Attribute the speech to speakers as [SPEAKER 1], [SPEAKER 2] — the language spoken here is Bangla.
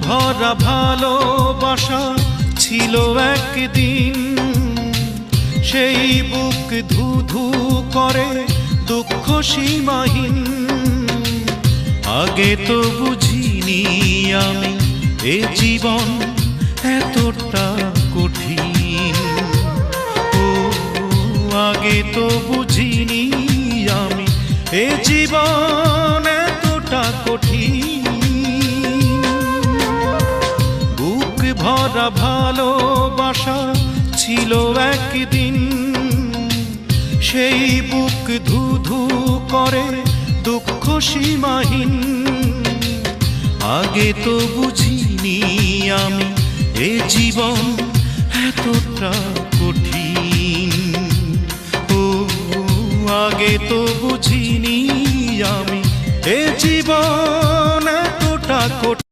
[SPEAKER 1] ভরা ভালোবাসা ছিল একদিন, সেই বুক ধু ধু করে দুঃখ সীমাহীন। আগে তো বুঝিনি আমি এ জীবন এতটা কঠিন। ও আগে তো বুঝিনি আমি এ জীবন এতটা কঠিন। বুক ভরা ভালোবাসা ছিল একদিন, সেই বুক ধু ধু করে দুঃখ সীমাহীন। আগে তো বুঝিনি আমি এ জীবন এতটা কঠিন। ও আগে তো বুঝিনি আমি এ জীবন এতটা কঠিন।